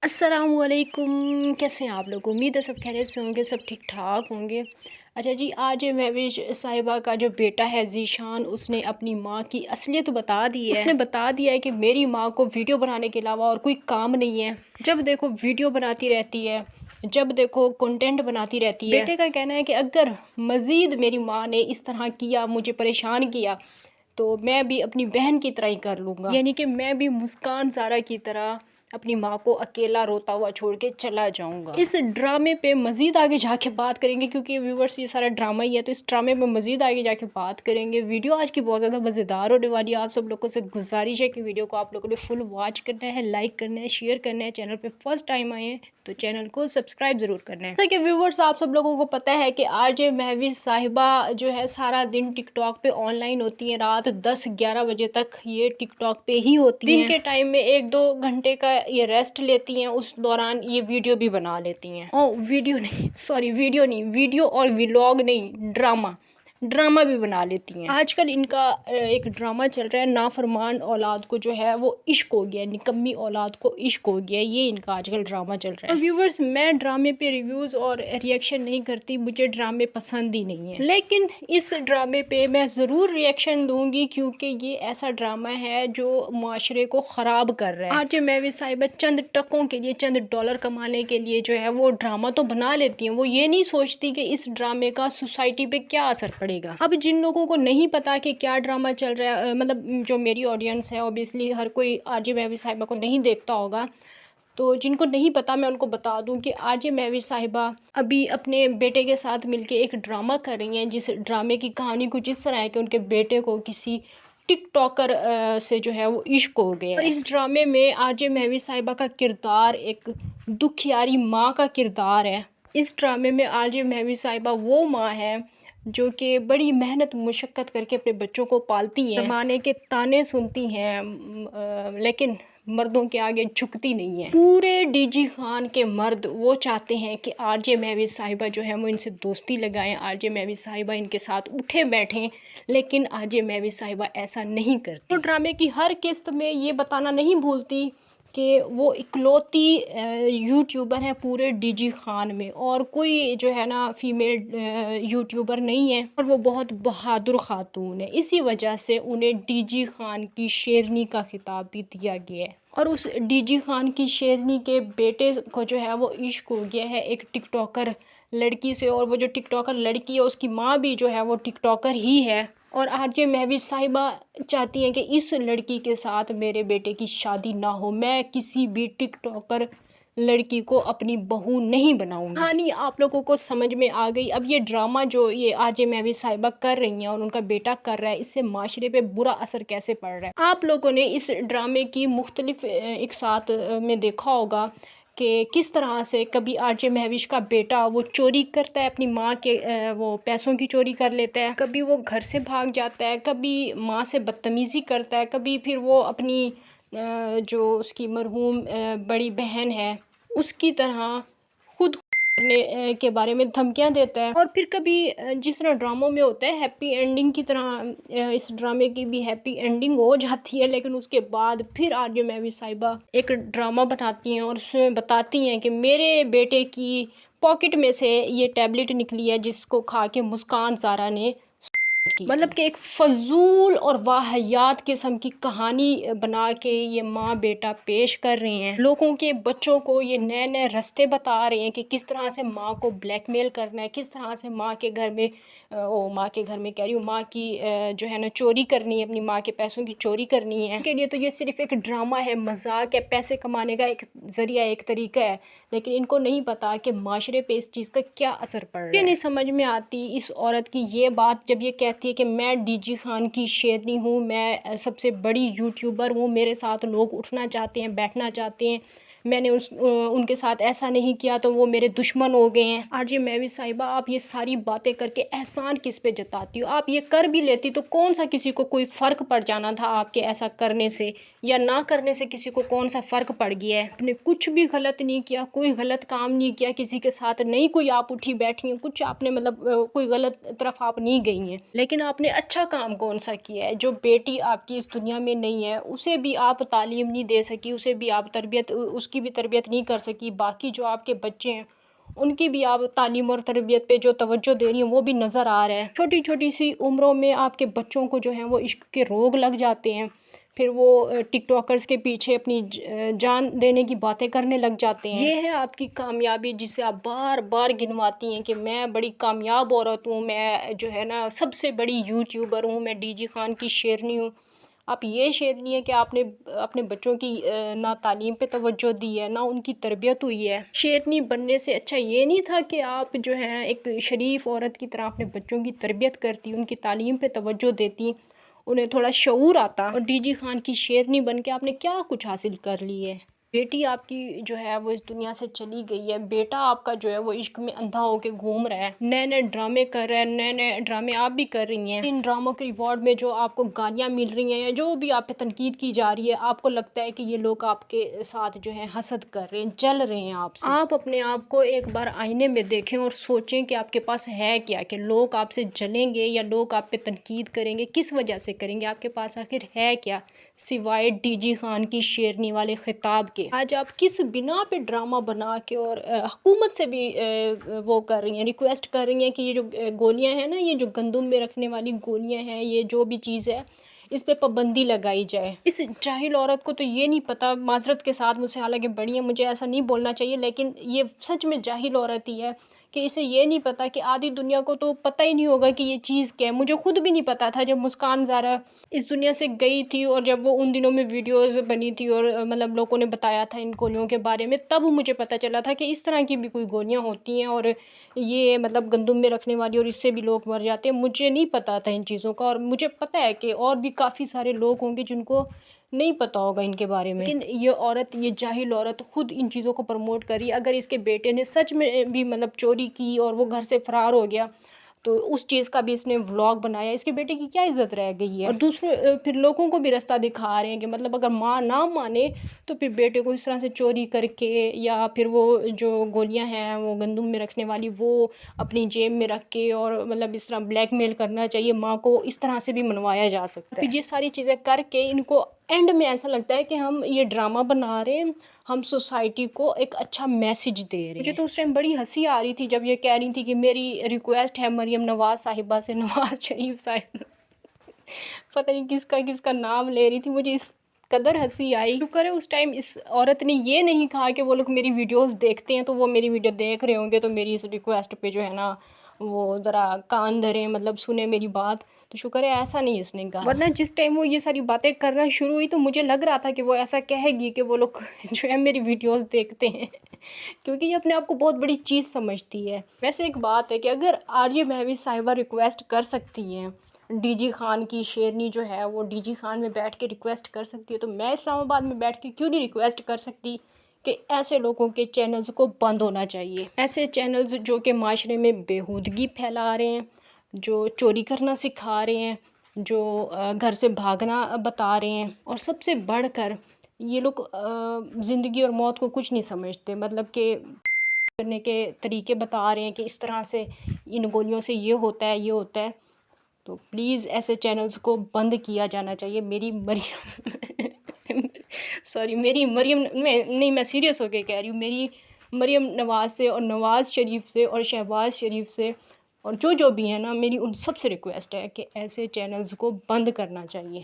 अस्सलाम वालेकुम। कैसे हैं आप लोग? उम्मीद है सब खैरियत से होंगे, सब ठीक ठाक होंगे। अच्छा जी, आज महविश साहिबा का जो बेटा है ज़ीशान, उसने अपनी माँ की असलियत बता दी है। उसने बता दिया है कि मेरी माँ को वीडियो बनाने के अलावा और कोई काम नहीं है। जब देखो वीडियो बनाती रहती है, जब देखो कंटेंट बनाती रहती है। बेटे का कहना है कि अगर मज़ीद मेरी माँ ने इस तरह किया, मुझे परेशान किया, तो मैं भी अपनी बहन की तरह ही कर लूँगा, यानी कि मैं भी मुस्कान ज़ारा की तरह अपनी माँ को अकेला रोता हुआ छोड़ के चला जाऊंगा। इस ड्रामे पे मज़ीद आगे जाके बात करेंगे, क्योंकि व्यूवर्स ये सारा ड्रामा ही है, तो इस ड्रामे में मज़ीद आगे जाके बात करेंगे। वीडियो आज की बहुत ज़्यादा मज़ेदार होने वाली है। आप सब लोगों से गुजारिश है कि वीडियो को आप लोगों ने फुल वॉच करना है, लाइक करना है, शेयर करना है। चैनल पर फर्स्ट टाइम आए हैं तो चैनल को सब्सक्राइब ज़रूर करना है। जैसे कि व्यूवर्स आप सब लोगों को पता है कि आज महविश साहिबा जो है सारा दिन टिकटॉक पे ऑनलाइन होती हैं। रात 10-11 बजे तक ये टिकटॉक पे ही होती हैं। दिन के टाइम में 1-2 घंटे का ये रेस्ट लेती हैं, उस दौरान ये वीडियो भी बना लेती हैं। वीडियो और व्लॉग नहीं, ड्रामा भी बना लेती हैं। आजकल इनका एक ड्रामा चल रहा है, नाफरमान औलाद को जो है वो इश्क हो गया, निकम्मी औलाद को इश्क हो गया, ये इनका आजकल ड्रामा चल रहा है। और व्यूवर्स, मैं ड्रामे पे रिव्यूज़ और रिएक्शन नहीं करती, मुझे ड्रामे पसंद ही नहीं है, लेकिन इस ड्रामे पे मैं ज़रूर रिएक्शन दूंगी, क्योंकि ये ऐसा ड्रामा है जो माशरे को ख़राब कर रहा है। आज महविश साहिबा चंद टकों के लिए, चंद डॉलर कमाने के लिए जो है वो ड्रामा तो बना लेती हैं, वो ये नहीं सोचती कि इस ड्रामे का सोसाइटी पे क्या असर पड़ेगा। अब जिन लोगों को नहीं पता कि क्या ड्रामा चल रहा है, मतलब जो मेरी ऑडियंस है, ऑब्वियसली हर कोई आज महविश साहिबा को नहीं देखता होगा, तो जिनको नहीं पता मैं उनको बता दूं कि आज महविश साहिबा अभी अपने बेटे के साथ मिलके एक ड्रामा कर रही हैं, जिस ड्रामे की कहानी कुछ इस तरह है कि उनके बेटे को किसी टिकटॉकर से जो है वो इश्क हो गया। और इस ड्रामे में आज महविश साहिबा का किरदार एक दुखियारी माँ का किरदार है। इस ड्रामे में आज महविश साहिबा वो माँ है जो कि बड़ी मेहनत मुशक्क़त करके अपने बच्चों को पालती हैं, ज़माने के ताने सुनती हैं, लेकिन मर्दों के आगे झुकती नहीं है। पूरे डीजी खान के मर्द वो चाहते हैं कि आरजे महविश साहिबा जो है वो इनसे दोस्ती लगाएं, आरजे महविश साहिबा इनके साथ उठे बैठें, लेकिन आरजे महविश साहिबा ऐसा नहीं करती। तो ड्रामे की हर किस्त में ये बताना नहीं भूलती कि वो इकलौती यूट्यूबर हैं पूरे डीजी खान में, और कोई जो है ना फीमेल यूट्यूबर नहीं है, और वो बहुत बहादुर खातून है। इसी वजह से उन्हें डीजी खान की शेरनी का खिताब भी दिया गया है। और उस डीजी खान की शेरनी के बेटे को जो है वो इश्क हो गया है एक टिकटॉकर लड़की से, और वो जो टिकटॉकर लड़की है उसकी माँ भी जो है वो टिकटॉकर ही है। और आरजे महविश साहिबा चाहती हैं कि इस लड़की के साथ मेरे बेटे की शादी ना हो, मैं किसी भी टिकटॉकर लड़की को अपनी बहू नहीं बनाऊंगी। कहानी आप लोगों को समझ में आ गई। अब ये ड्रामा जो ये आरजे महविश साहिबा कर रही हैं और उनका बेटा कर रहा है, इससे माशरे पे बुरा असर कैसे पड़ रहा है। आप लोगों ने इस ड्रामे की मुख्तलिफ एक साथ में देखा होगा कि किस तरह से कभी आरजे महविश का बेटा वो चोरी करता है, अपनी माँ के वो पैसों की चोरी कर लेता है, कभी वो घर से भाग जाता है, कभी माँ से बदतमीज़ी करता है, कभी फिर वो अपनी जो उसकी मरहूम बड़ी बहन है उसकी तरह खुद करने के बारे में धमकियां देता है। और फिर कभी जिस तरह ड्रामों में होता है हैप्पी एंडिंग की तरह इस ड्रामे की भी हैप्पी एंडिंग हो जाती है, लेकिन उसके बाद फिर आरजे महविश साहिबा एक ड्रामा बनाती हैं और उसमें बताती हैं कि मेरे बेटे की पॉकेट में से ये टैबलेट निकली है जिसको खा के मुस्कान ज़ारा ने, मतलब कि एक फजूल और वाहियात किस्म की कहानी बना के ये माँ बेटा पेश कर रहे हैं। लोगों के बच्चों को ये नए नए रास्ते बता रहे हैं कि किस तरह से माँ को ब्लैकमेल करना है, किस तरह से माँ के घर में माँ के घर में कह रही हूँ, माँ की जो है ना चोरी करनी है, अपनी माँ के पैसों की चोरी करनी है। के लिए तो ये सिर्फ एक ड्रामा है, मजाक है, पैसे कमाने का एक ज़रिया, एक तरीका है, लेकिन इनको नहीं पता कि माशरे पे इस चीज़ का क्या असर पड़ रहा है। ये नहीं समझ में आती इस औरत की ये बात जब ये कहती है कि मैं डीजी खान की शेरनी हूँ, मैं सबसे बड़ी यूट्यूबर हूँ, मेरे साथ लोग उठना चाहते हैं, बैठना चाहते हैं, मैंने उनके साथ ऐसा नहीं किया तो वो मेरे दुश्मन हो गए हैं। आरजे महविश साहिबा, आप ये सारी बातें करके एहसान किस पे जताती हो? आप ये कर भी लेती तो कौन सा किसी को कोई फ़र्क पड़ जाना था आपके ऐसा करने से या ना करने से, किसी को कौन सा फ़र्क पड़ गया है? आपने कुछ भी गलत नहीं किया, कोई गलत काम नहीं किया किसी के साथ, नहीं कोई आप उठी बैठी हैं, कुछ आपने मतलब कोई गलत तरफ आप नहीं गई हैं, लेकिन आपने अच्छा काम कौन सा किया है? जो बेटी आपकी इस दुनिया में नहीं है उसे भी आप तालीम नहीं दे सकी, उसे भी आप तरबियत उसकी کی بھی تربیت نہیں کر سکی، باقی جو آپ کے بچے ہیں ان کی بھی آپ تعلیم اور تربیت پہ جو توجہ دے رہی ہیں وہ بھی نظر آ رہا ہے۔ چھوٹی چھوٹی سی عمروں میں آپ کے بچوں کو جو ہیں وہ عشق کے روگ لگ جاتے ہیں، پھر وہ ٹک ٹاکرز کے پیچھے اپنی جان دینے کی باتیں کرنے لگ جاتے ہیں۔ یہ ہے آپ کی کامیابی جسے آپ بار بار گنواتی ہیں کہ میں بڑی کامیاب عورت ہوں، میں جو ہے نا سب سے بڑی یوٹیوبر ہوں، میں ڈی جی خان کی شیرنی ہوں۔ آپ یہ شیرنی ہے کہ آپ نے اپنے بچوں کی نہ تعلیم پہ توجہ دی ہے، نہ ان کی تربیت ہوئی ہے۔ شیرنی بننے سے اچھا یہ نہیں تھا کہ آپ جو ہیں ایک شریف عورت کی طرح اپنے بچوں کی تربیت کرتی، ان کی تعلیم پہ توجہ دیتی، انہیں تھوڑا شعور آتا؟ اور ڈی جی خان کی شیرنی بن کے آپ نے کیا کچھ حاصل کر لی ہے؟ بیٹی آپ کی جو ہے وہ اس دنیا سے چلی گئی ہے، بیٹا آپ کا جو ہے وہ عشق میں اندھا ہو کے گھوم رہا ہے، نئے نئے ڈرامے کر رہا ہے، نئے نئے ڈرامے آپ بھی کر رہی ہیں۔ ان ڈراموں کے ریوارڈ میں جو آپ کو گالیاں مل رہی ہیں یا جو بھی آپ پہ تنقید کی جا رہی ہے، آپ کو لگتا ہے کہ یہ لوگ آپ کے ساتھ جو ہے حسد کر رہے ہیں، جل رہے ہیں آپ سے۔ آپ اپنے آپ کو ایک بار آئینے میں دیکھیں اور سوچیں کہ آپ کے پاس ہے کیا، کہ لوگ آپ سے جلیں گے یا لوگ آپ پہ تنقید کریں گے، کس وجہ سے کریں گے؟ آپ کے پاس آخر ہے کیا سوائے ڈی جی خان کی شیرنی والے خطاب کے؟ آج آپ کس بنا پہ ڈرامہ بنا کے اور حکومت سے بھی وہ کر رہی ہیں، ریکویسٹ کر رہی ہیں کہ یہ جو گولیاں ہیں نا، یہ جو گندم میں رکھنے والی گولیاں ہیں، یہ جو بھی چیز ہے اس پہ پابندی لگائی جائے؟ اس جاہل عورت کو تو یہ نہیں پتہ، معذرت کے ساتھ مجھ سے حالانکہ بڑی ہیں، مجھے ایسا نہیں بولنا چاہیے، لیکن یہ سچ میں جاہل عورت ہی ہے کہ اسے یہ نہیں پتہ کہ آدھی دنیا کو تو پتہ ہی نہیں ہوگا کہ یہ چیز کیا ہے۔ مجھے خود بھی نہیں پتہ تھا جب مسکان زارا اس دنیا سے گئی تھی، اور جب وہ ان دنوں میں ویڈیوز بنی تھی اور مطلب لوگوں نے بتایا تھا ان گولیوں کے بارے میں، تب مجھے پتہ چلا تھا کہ اس طرح کی بھی کوئی گولیاں ہوتی ہیں اور یہ مطلب گندم میں رکھنے والی، اور اس سے بھی لوگ مر جاتے ہیں۔ مجھے نہیں پتہ تھا ان چیزوں کا، اور مجھے پتہ ہے کہ اور بھی کافی سارے لوگ ہوں گے جن کو نہیں پتہ ہوگا ان کے بارے میں، لیکن یہ عورت، یہ جاہل عورت خود ان چیزوں کو پروموٹ کری۔ اگر اس کے بیٹے نے سچ میں بھی مطلب چوری کی اور وہ گھر سے فرار ہو گیا تو اس چیز کا بھی اس نے ولاگ بنایا، اس کے بیٹے کی کیا عزت رہ گئی ہے؟ اور دوسرے پھر لوگوں کو بھی رستہ دکھا رہے ہیں کہ مطلب اگر ماں نہ مانے تو پھر بیٹے کو اس طرح سے چوری کر کے، یا پھر وہ جو گولیاں ہیں وہ گندم میں رکھنے والی وہ اپنی جیب میں رکھ کے، اور مطلب اس طرح بلیک میل کرنا چاہیے ماں کو، اس طرح سے بھی منوایا جا سکتا ہے۔ پھر یہ ساری چیزیں کر کے ان کو اینڈ میں ایسا لگتا ہے کہ ہم یہ ڈرامہ بنا رہے ہیں، ہم سوسائٹی کو ایک اچھا میسج دے رہے ہیں۔ مجھے تو اس ٹائم بڑی ہنسی آ رہی تھی جب یہ کہہ رہی تھی کہ میری ریکویسٹ ہے مریم نواز صاحبہ سے، نواز شریف صاحب، پتہ نہیں کس کا نام لے رہی تھی، مجھے اس قدر ہنسی آئی۔ شکر ہے اس ٹائم اس عورت نے یہ نہیں کہا کہ وہ لوگ میری ویڈیوز دیکھتے ہیں تو وہ میری ویڈیو دیکھ رہے ہوں گے تو میری اس ریکویسٹ پہ جو ہے نا وہ ذرا کان دھریں، مطلب سنیں میری بات، تو شکر ہے ایسا نہیں اس نے کہا۔ ورنہ جس ٹائم وہ یہ ساری باتیں کرنا شروع ہوئی تو مجھے لگ رہا تھا کہ وہ ایسا کہے گی کہ وہ لوگ جو ہے میری ویڈیوز دیکھتے ہیں، کیونکہ یہ اپنے آپ کو بہت بڑی چیز سمجھتی ہے۔ ویسے ایک بات ہے کہ اگر عاریہ مہوش صاحبہ ریکویسٹ کر سکتی ہیں، ڈی جی خان کی شیرنی جو ہے وہ ڈی جی خان میں بیٹھ کے ریکویسٹ کر سکتی ہے، تو میں اسلام آباد میں بیٹھ کے کیوں نہیں ریکویسٹ کر سکتی کہ ایسے لوگوں کے چینلز کو بند ہونا چاہیے؟ ایسے چینلز جو کہ معاشرے میں بیہودگی پھیلا رہے ہیں، جو چوری کرنا سکھا رہے ہیں، جو گھر سے بھاگنا بتا رہے ہیں، اور سب سے بڑھ کر یہ لوگ زندگی اور موت کو کچھ نہیں سمجھتے، مطلب کہ کرنے کے طریقے بتا رہے ہیں کہ اس طرح سے ان گولیوں سے یہ ہوتا ہے، یہ ہوتا ہے۔ تو پلیز ایسے چینلز کو بند کیا جانا چاہیے۔ میری میں سیریس ہو کے کہہ رہی ہوں، میری مریم نواز سے اور نواز شریف سے اور شہباز شریف سے اور جو بھی ہیں نا، میری ان سب سے ریکویسٹ ہے کہ ایسے چینلز کو بند کرنا چاہیے۔